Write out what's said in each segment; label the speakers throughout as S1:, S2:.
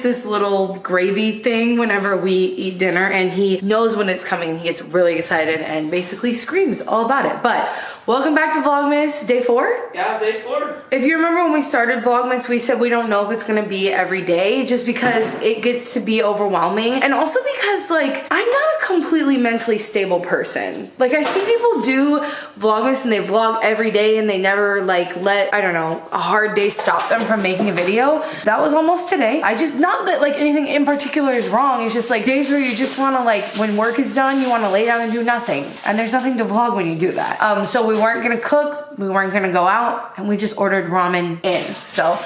S1: this little gravy thing whenever we eat dinner, and he knows when it's coming and he gets really excited and basically screams all about it. But welcome back to Vlogmas day 4.
S2: Yeah, day 4.
S1: If you remember when we started Vlogmas, we said we don't know if it's gonna be every day just because it gets to be overwhelming, and also because like I'm not a completely mentally stable person. Like I see people do Vlogmas and they vlog every day and they never like let, I don't know, a hard day stop them from making a video. That was almost today. I just, not that like anything in particular is wrong, it's just like days where you just want to, like when work is done, you want to lay down and do nothing, and there's nothing to vlog when you do that. So we weren't gonna cook, we weren't gonna go out, and we just ordered ramen in. So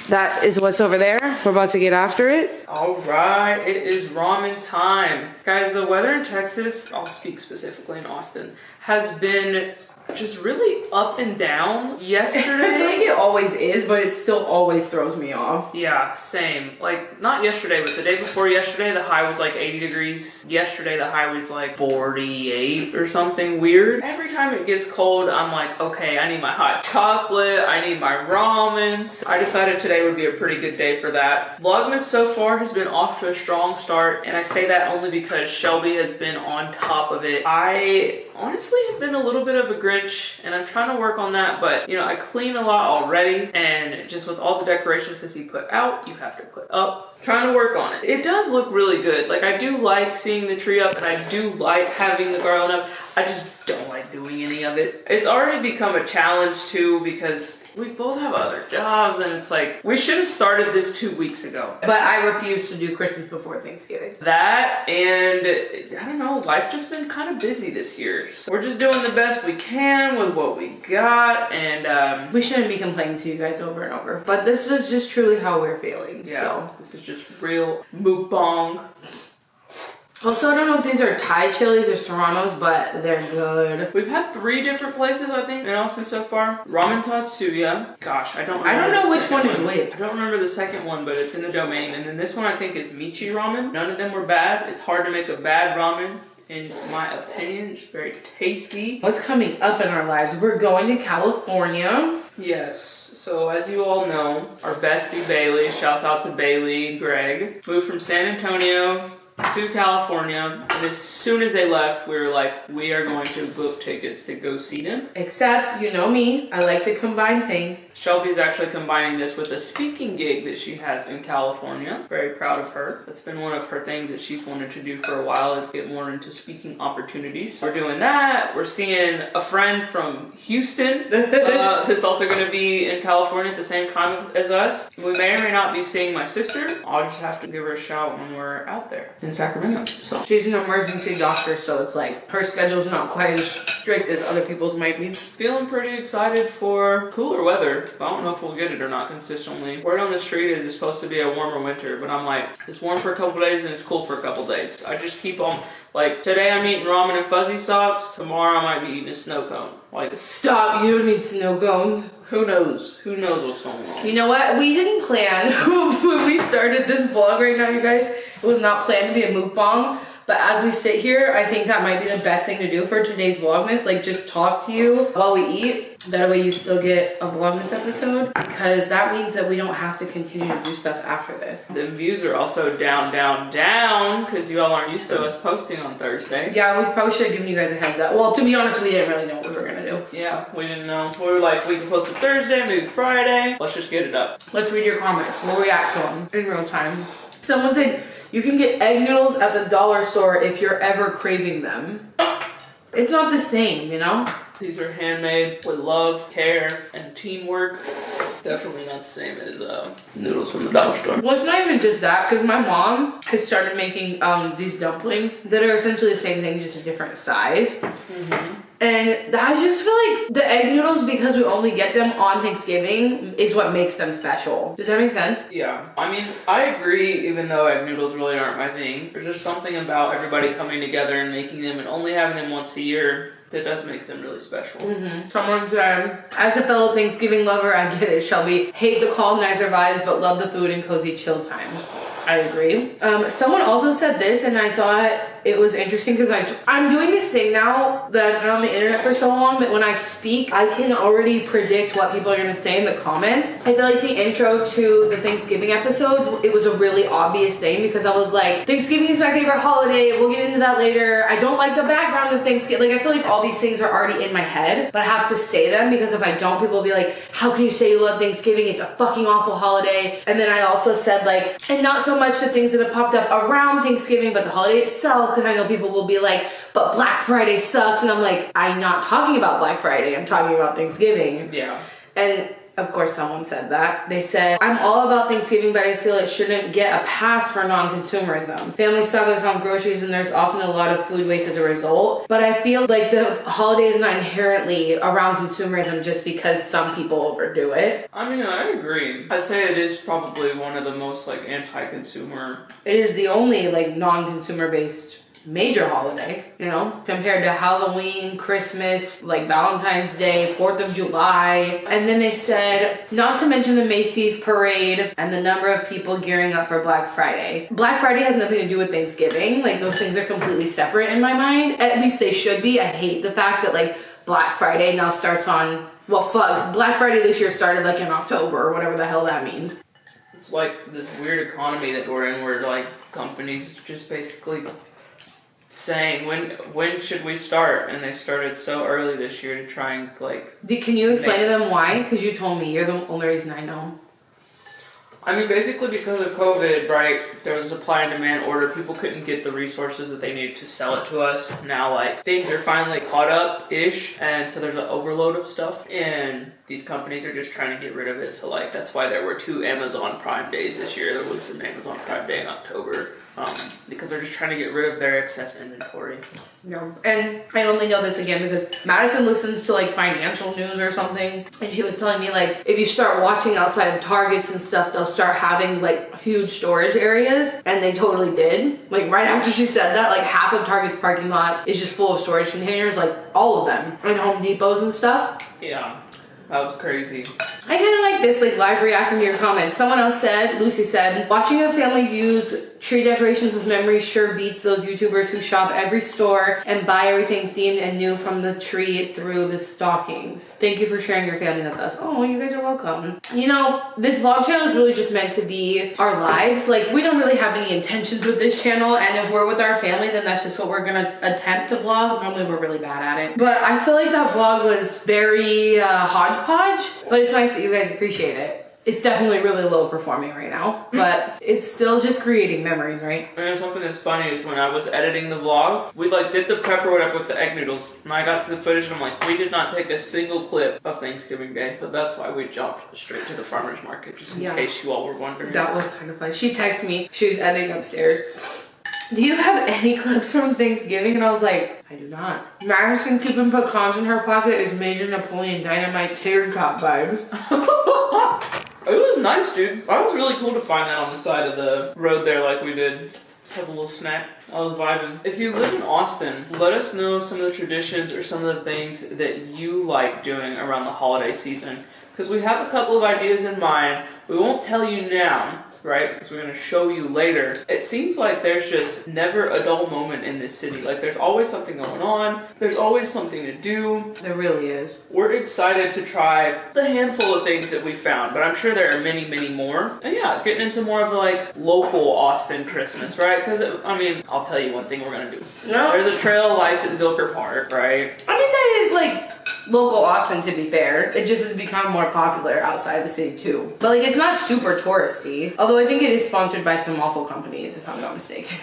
S1: that is what's over there. We're about to get after it.
S2: All right, it is ramen time. Guys, the weather in Texas, I'll speak specifically in Austin, has been just really up and down. Yesterday,
S1: I feel like it always is, but it still always throws me off.
S2: Yeah, same. Like, not yesterday, but the day before yesterday, the high was like 80 degrees. Yesterday, the high was like 48 or something weird. Every time it gets cold, I'm like, okay, I need my hot chocolate, I need my ramen. So I decided today would be a pretty good day for that. Vlogmas so far has been off to a strong start, and I say that only because Shelby has been on top of it. I honestly have been a little bit of a Grinch, and I'm trying to work on that, but you know, I clean a lot already, and just with all the decorations that he put out, you have to put up. Trying to work on it. It does look really good. Like, I do like seeing the tree up, and I do like having the garland up. I just don't like doing any of it. It's already become a challenge too, because we both have other jobs, and it's like, we should have started this 2 weeks ago.
S1: But I refuse to do Christmas before Thanksgiving.
S2: That, and I don't know, life just been kind of busy this year. So we're just doing the best we can with what we got, and
S1: we shouldn't be complaining to you guys over and over, but this is just truly how we're feeling.
S2: Yeah,
S1: so
S2: this is just real mukbang.
S1: Also, I don't know if these are Thai chilies or serranos, but they're good.
S2: We've had 3 different places, I think, in Austin so far. Ramen Tatsuya. Gosh, I don't
S1: know which one is which.
S2: I don't remember the second one, but it's in the domain. And then this one I think is Michi Ramen. None of them were bad. It's hard to make a bad ramen, in my opinion. It's very tasty.
S1: What's coming up in our lives? We're going to California.
S2: Yes. So as you all know, our bestie Bailey, shouts out to Bailey, Greg, moved from San Antonio to California, and as soon as they left, we were like, we are going to book tickets to go see them.
S1: Except, you know me, I like to combine things.
S2: Shelby's actually combining this with a speaking gig that she has in California. Very proud of her. That's been one of her things that she's wanted to do for a while, is get more into speaking opportunities. We're doing that. We're seeing a friend from Houston that's also going to be in California at the same time as us. We may or may not be seeing my sister. I'll just have to give her a shout when we're out there in Sacramento. So
S1: she's an emergency doctor, so it's like her schedule's not quite as strict as other people's might be.
S2: Feeling pretty excited for cooler weather. I don't know if we'll get it or not consistently. Word on the street is it's supposed to be a warmer winter, but I'm like, it's warm for a couple days and it's cool for a couple days. I just keep on, like, today I'm eating ramen and fuzzy socks, tomorrow I might be eating a snow cone. Like,
S1: stop, you don't need snow cones.
S2: Who knows? Who knows what's going on?
S1: You know what? We didn't plan when we started this vlog right now, you guys. It was not planned to be a mukbang. But as we sit here, I think that might be the best thing to do for today's Vlogmas. Like, just talk to you while we eat. That way you still get a Vlogmas episode. Because that means that we don't have to continue to do stuff after this.
S2: The views are also down, because you all aren't used to us posting on Thursday.
S1: Yeah, we probably should have given you guys a heads up. Well, to be honest, we didn't really know what we were going to do.
S2: Yeah, we didn't know. We were like, we can post it Thursday, maybe Friday. Let's just get it up.
S1: Let's read your comments. We'll react to them in real time. Someone said, you can get egg noodles at the dollar store if you're ever craving them. It's not the same, you know?
S2: These are handmade with love, care, and teamwork. Definitely not the same as noodles from the dollar store.
S1: Well, it's not even just that, because my mom has started making these dumplings that are essentially the same thing, just a different size. Mm-hmm. And I just feel like the egg noodles, because we only get them on Thanksgiving, is what makes them special. Does that make sense?
S2: Yeah. I mean, I agree, even though egg noodles really aren't my thing. There's just something about everybody coming together and making them and only having them once a year that does make them really special. Mm-hmm.
S1: Someone said, as a fellow Thanksgiving lover, I get it, Shelby. Hate the colonizer vibes, but love the food and cozy chill time. I agree. Someone also said this, and I thought it was interesting because I'm doing this thing now that I've been on the internet for so long that when I speak, I can already predict what people are going to say in the comments. I feel like the intro to the Thanksgiving episode, it was a really obvious thing because I was like, Thanksgiving is my favorite holiday. We'll get into that later. I don't like the background of Thanksgiving. Like, I feel like all these things are already in my head, but I have to say them because if I don't, people will be like, how can you say you love Thanksgiving? It's a fucking awful holiday. And then I also said like, and not so much the things that have popped up around Thanksgiving, but the holiday itself, because I know people will be like, but Black Friday sucks. And I'm like, I'm not talking about Black Friday. I'm talking about Thanksgiving.
S2: Yeah.
S1: And of course someone said that. They said, I'm all about Thanksgiving, but I feel it shouldn't get a pass for non-consumerism. Family struggles on groceries and there's often a lot of food waste as a result. But I feel like the holiday is not inherently around consumerism just because some people overdo it.
S2: I mean, I agree. I'd say it is probably one of the most like anti-consumer.
S1: It is the only like non-consumer based major holiday, you know, compared to Halloween, Christmas, like Valentine's Day, 4th of July. And then they said, not to mention the Macy's parade and the number of people gearing up for Black Friday. Black Friday has nothing to do with Thanksgiving. Like, those things are completely separate in my mind. At least they should be. I hate the fact that like Black Friday now starts on, well, fuck, Black Friday this year started like in October or whatever the hell that means.
S2: It's like this weird economy that we're in where like companies just basically saying when should we start, and they started so early this year to try and like.
S1: Can you explain to them why? Because you told me. You're the only reason I know.
S2: I mean, basically because of COVID, right, there was a supply and demand order. People couldn't get the resources that they needed to sell it to us. Now, like, things are finally caught up-ish, and so there's an overload of stuff, and these companies are just trying to get rid of it. So, like, that's why there were 2 Amazon Prime days this year. There was an Amazon Prime Day in October, because they're just trying to get rid of their excess inventory.
S1: No, and I only know this again because Madison listens to like financial news or something, and she was telling me like if you start watching outside of Targets and stuff, they'll start having like huge storage areas, and they totally did. Like right after she said that, like half of Target's parking lot is just full of storage containers, like all of them, and Home Depots and stuff.
S2: Yeah. That was crazy.
S1: I kind of like this, like live reacting to your comments. Someone else said, Lucy said, watching a family use tree decorations with memories sure beats those YouTubers who shop every store and buy everything themed and new from the tree through the stockings. Thank you for sharing your family with us. Oh, you guys are welcome. You know, this vlog channel is really just meant to be our lives. Like, we don't really have any intentions with this channel, and if we're with our family, then that's just what we're gonna attempt to vlog. Normally we're really bad at it. But I feel like that vlog was very hodgepodge, but it's nice that you guys appreciate it. It's definitely really low performing right now, but it's still just creating memories, right?
S2: And there's something that's funny is when I was editing the vlog, we like did the prep or whatever with the egg noodles, and I got to the footage and I'm like, we did not take a single clip of Thanksgiving Day. So that's why we jumped straight to the farmer's market, just in case you all were wondering.
S1: That was kind of funny. She texted me, she was editing upstairs. Do you have any clips from Thanksgiving? And I was like, I do not. Madison keeping pecans in her pocket is major Napoleon Dynamite tater top vibes.
S2: It was nice, dude. That was really cool to find that on the side of the road there like we did. Just have a little snack. I was vibing. If you live in Austin, let us know some of the traditions or some of the things that you like doing around the holiday season. Because we have a couple of ideas in mind. We won't tell you now, right? Because we're going to show you later. It seems like there's just never a dull moment in this city. Like there's always something going on. There's always something to do.
S1: There really is.
S2: We're excited to try the handful of things that we found, but I'm sure there are many, many more. And yeah, getting into more of the like local Austin Christmas, right? Because I mean, I'll tell you one thing we're going to do.
S1: No.
S2: There's a trail of lights at Zilker Park, right?
S1: I mean, that is like local Austin, to be fair. It just has become more popular outside the city too. But like, it's not super touristy. Although I think it is sponsored by some awful companies, if I'm not mistaken.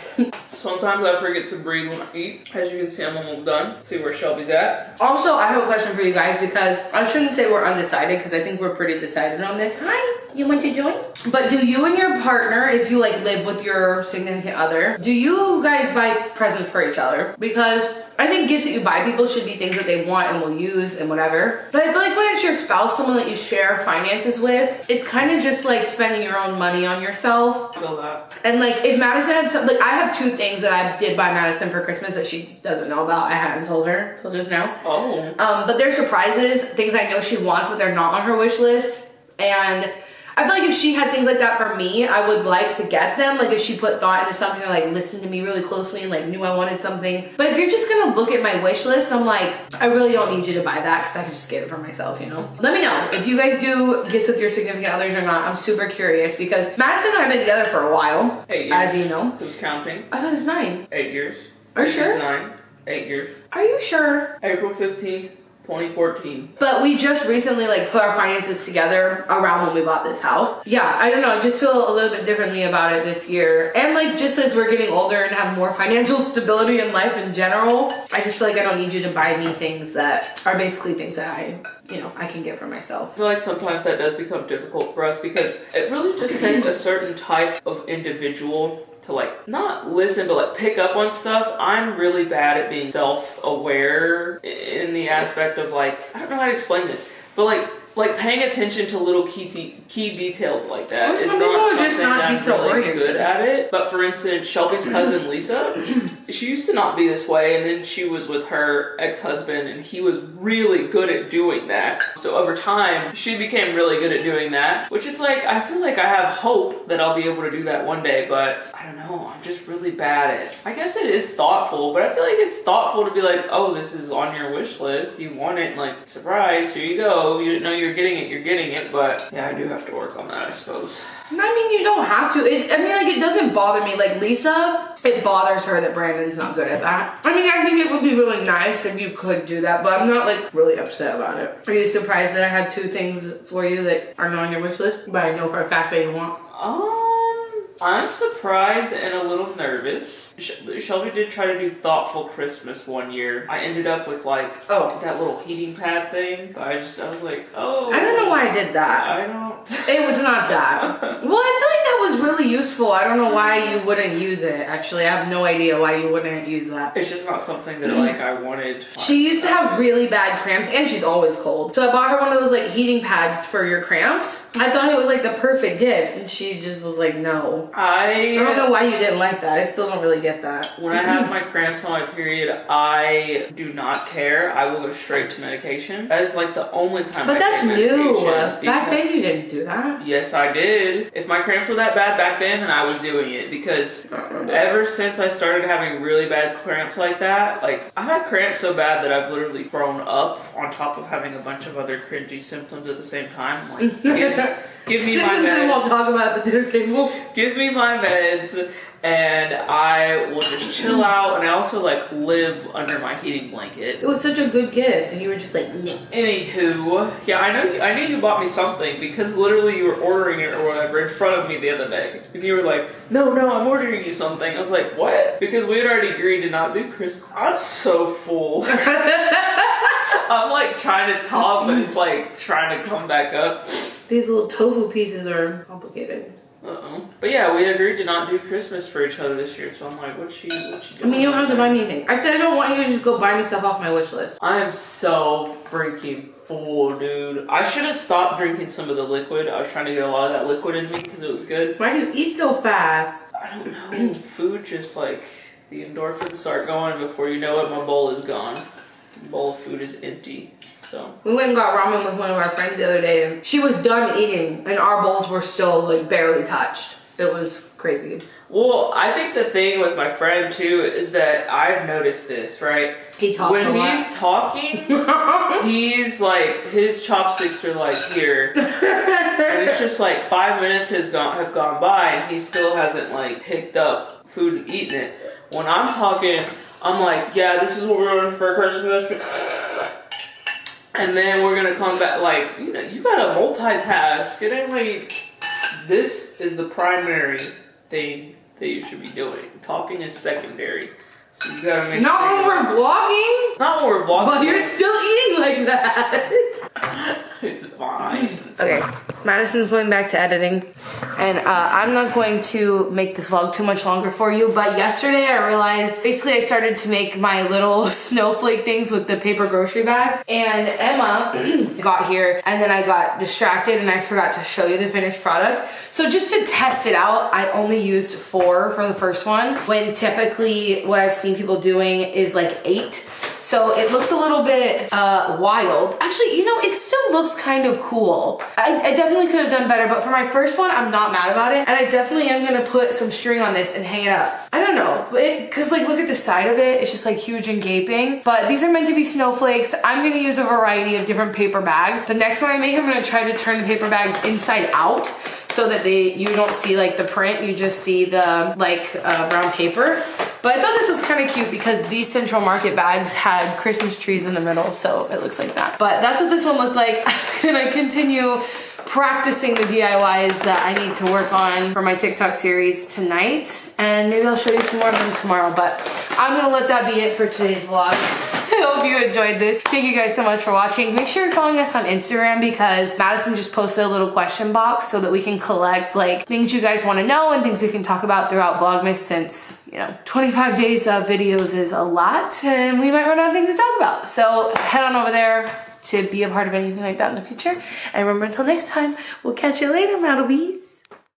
S1: Sometimes
S2: I forget to breathe when I eat. As you can see, I'm almost done. See where Shelby's at.
S1: Also, I have a question for you guys because I shouldn't say we're undecided because I think we're pretty decided on this. Hi, you want to join? But do you and your partner, if you like live with your significant other, do you guys buy presents for each other? Because I think gifts that you buy people should be things that they want and will use and whatever. But I feel like when it's your spouse, someone that you share finances with, it's kind of just like spending your own money on yourself.
S2: Feel that.
S1: And like if Madison had some, like I have 2 things that I did buy Madison for Christmas that she doesn't know about. I hadn't told her till just now.
S2: Oh.
S1: But they're surprises, things I know she wants, but they're not on her wish list. And I feel like if she had things like that for me, I would like to get them. Like if she put thought into something or like listened to me really closely and like knew I wanted something. But if you're just gonna look at my wish list, I'm like, I really don't need you to buy that because I can just get it for myself, you know? Let me know if you guys do gifts with your significant others or not. I'm super curious because Madison and I have been together for a while.
S2: 8 years.
S1: As you know.
S2: Who's counting?
S1: I thought it was 9.
S2: 8 years.
S1: Are you sure?
S2: 9. 8 years.
S1: Are you sure?
S2: April 15th, 2014.
S1: But we just recently like put our finances together around when we bought this house. Yeah, I don't know. I just feel a little bit differently about it this year. And like just as we're getting older and have more financial stability in life in general, I just feel like I don't need you to buy me things that are basically things that I can get for myself.
S2: I feel like sometimes that does become difficult for us because it really just takes a certain type of individual to like not listen but like pick up on stuff. I'm really bad at being self-aware in the aspect of like, I don't know how to explain this, but like paying attention to little key details like that is not something that I'm really good at it. But for instance, Shelby's cousin Lisa, she used to not be this way, and then she was with her ex-husband and he was really good at doing that. So over time, she became really good at doing that, which it's like, I feel like I have hope that I'll be able to do that one day, but I don't know, I'm just really bad at it. I guess it is thoughtful, but I feel like it's thoughtful to be like, oh, this is on your wish list, you want it, and like, surprise, here you go, you didn't know you're getting it, but yeah, I do have to work on that, I suppose.
S1: I mean, you don't have to. It doesn't bother me. Like Lisa, it bothers her that Brandon's not good at that. I mean, I think it would be really nice if you could do that, but I'm not like really upset about it. Are you surprised that I have 2 things for you that are not on your wish list, but I know for a fact that you want?
S2: I'm surprised and a little nervous. Shelby did try to do thoughtful Christmas one year. I ended up with like that little heating pad thing. But I was like, oh.
S1: I don't know why I did that. It was not that. Well, I feel like that was really useful. I don't know why you wouldn't use it. Actually, I have no idea why you wouldn't use that.
S2: It's just not something that like I wanted.
S1: She used to have really bad cramps and she's always cold. So I bought her one of those like heating pads for your cramps. I thought it was like the perfect gift and she just was like, no. I don't know why you didn't like that. I still don't really get that.
S2: When I have my cramps on my period, I do not care. I will go straight to medication. That is like the only time.
S1: But that's new. Back then you didn't do that.
S2: Yes, I did. If my cramps were that bad back then I was doing it because ever since I started having really bad cramps like that, like I've had cramps so bad that I've literally thrown up on top of having a bunch of other cringy symptoms at the same time. Like, give me my meds.
S1: We'll talk about at the dinner table.
S2: Give me my meds and I will just chill out, and I also like live under my heating blanket.
S1: It was such a good gift and you were just like, no.
S2: Anywho, yeah, I knew you bought me something because literally you were ordering it or whatever in front of me the other day. And you were like, no, I'm ordering you something. I was like, what? Because we had already agreed to not do Christmas. I'm so full. I'm like trying to talk, but it's like trying to come back up.
S1: These little tofu pieces are complicated.
S2: But yeah, we agreed to not do Christmas for each other this year, so I'm like, what you doing?
S1: I mean, you don't have to buy me anything. I said I don't want you to just go buy me stuff off my wish list.
S2: I am so freaking full, dude. I should have stopped drinking some of the liquid. I was trying to get a lot of that liquid in me because it was good.
S1: Why do you eat so fast?
S2: I don't know. Food just like, the endorphins start going, and before you know it, my bowl is gone. The bowl of food is empty. So
S1: we went and got ramen with one of our friends the other day and she was done eating and our bowls were still like barely touched. It was crazy.
S2: Well, I think the thing with my friend too is that I've noticed this, right?
S1: He talks
S2: when
S1: a lot.
S2: he's talking, he's like, his chopsticks are like here. And it's just like 5 minutes have gone by and he still hasn't like picked up food and eaten it. When I'm talking, I'm like, yeah, this is what we're doing for Christmas. And then we're gonna come back, like, you know, you gotta multitask. It ain't like, this is the primary thing that you should be doing. Talking is secondary. So you gotta make
S1: Not when we're vlogging?
S2: Not when we're vlogging.
S1: But you're still eating like that.
S2: It's fine.
S1: Okay, Madison's going back to editing. And I'm not going to make this vlog too much longer for you, but yesterday I realized, basically I started to make my little snowflake things with the paper grocery bags. And Emma got here and then I got distracted and I forgot to show you the finished product. So just to test it out, I only used 4 for the first one, when typically what I've seen people doing is like 8. So it looks a little bit wild. Actually, you know, it still looks kind of cool. I definitely could have done better, but for my first one, I'm not mad about it. And I definitely am gonna put some string on this and hang it up. I don't know, cause like look at the side of it. It's just like huge and gaping. But these are meant to be snowflakes. I'm gonna use a variety of different paper bags. The next one I make, I'm gonna try to turn the paper bags inside out so that you don't see like the print, you just see the like brown paper. But I thought this was kind of cute because these Central Market bags had Christmas trees in the middle, so it looks like that. But that's what this one looked like. I'm gonna continue practicing the DIYs that I need to work on for my TikTok series tonight. And maybe I'll show you some more of them tomorrow, but I'm gonna let that be it for today's vlog. I hope you enjoyed this. Thank you guys so much for watching. Make sure you're following us on Instagram because Madison just posted a little question box so that we can collect like things you guys want to know and things we can talk about throughout Vlogmas, since, you know, 25 days of videos is a lot and we might run out of things to talk about. So head on over there to be a part of anything like that in the future. And remember, until next time, we'll catch you later, Madalbees.